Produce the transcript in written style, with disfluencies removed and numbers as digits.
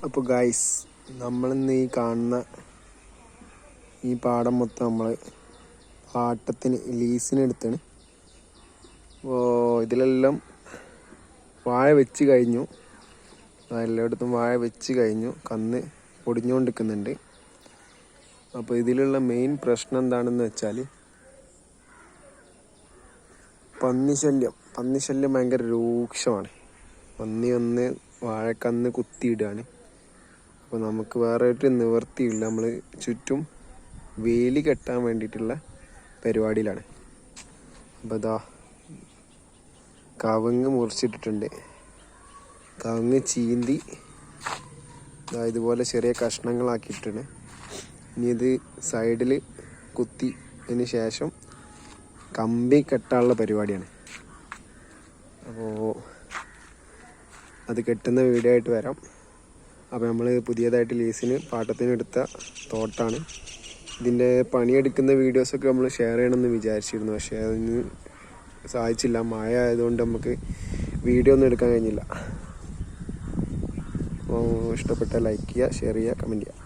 അപ്പോൾ ഗൈസ്, നമ്മളിന്ന് ഈ കാണുന്ന ഈ പാടം മൊത്തം നമ്മൾ പാട്ടത്തിന് ലീസിനെടുത്താണ്. അപ്പോൾ ഇതിലെല്ലാം വാഴ വെച്ച് കഴിഞ്ഞു, എല്ലായിടത്തും വാഴ വെച്ച് കഴിഞ്ഞു, കന്ന് പൊടിഞ്ഞുകൊണ്ടിരിക്കുന്നുണ്ട്. അപ്പോൾ ഇതിലുള്ള മെയിൻ പ്രശ്നം എന്താണെന്ന് വെച്ചാൽ പന്നിശല്യം ഭയങ്കര രൂക്ഷമാണ്. പന്നി വന്ന് വാഴക്കന്ന് കുത്തിയിടുകയാണ്. അപ്പോൾ നമുക്ക് വേറെ ഒരു നിവൃത്തിയില്ല, നമ്മൾ ചുറ്റും വേലി കെട്ടാൻ വേണ്ടിയിട്ടുള്ള പരിപാടിയിലാണ്. അപ്പോൾ ഇതാ കവുങ്ങ് മുറിച്ചിട്ടിട്ടുണ്ട്. കവുങ്ങ് ചീന്തി ഇതുപോലെ ചെറിയ കഷ്ണങ്ങളാക്കിയിട്ടുണ്ട്. ഇനി ഇത് സൈഡിൽ കുത്തിയതിന് ശേഷം കമ്പി കെട്ടാനുള്ള പരിപാടിയാണ്. അപ്പോൾ അത് കെട്ടുന്ന വീഡിയോ ആയിട്ട് വരാം. അപ്പോൾ നമ്മൾ പുതിയതായിട്ട് ലീസിന് പാട്ടത്തിന് എടുത്ത തോട്ടാണ്. ഇതിൻ്റെ പണിയെടുക്കുന്ന വീഡിയോസൊക്കെ നമ്മൾ ഷെയർ ചെയ്യണമെന്ന് വിചാരിച്ചിരുന്നു, പക്ഷേ അതിന് സാധിച്ചില്ല. മഴ ആയതുകൊണ്ട് നമുക്ക് വീഡിയോ ഒന്നും എടുക്കാൻ കഴിഞ്ഞില്ല. അപ്പോൾ ഇഷ്ടപ്പെട്ടാൽ ലൈക്ക് ചെയ്യുക, ഷെയർ ചെയ്യുക, കമൻറ്റ് ചെയ്യുക.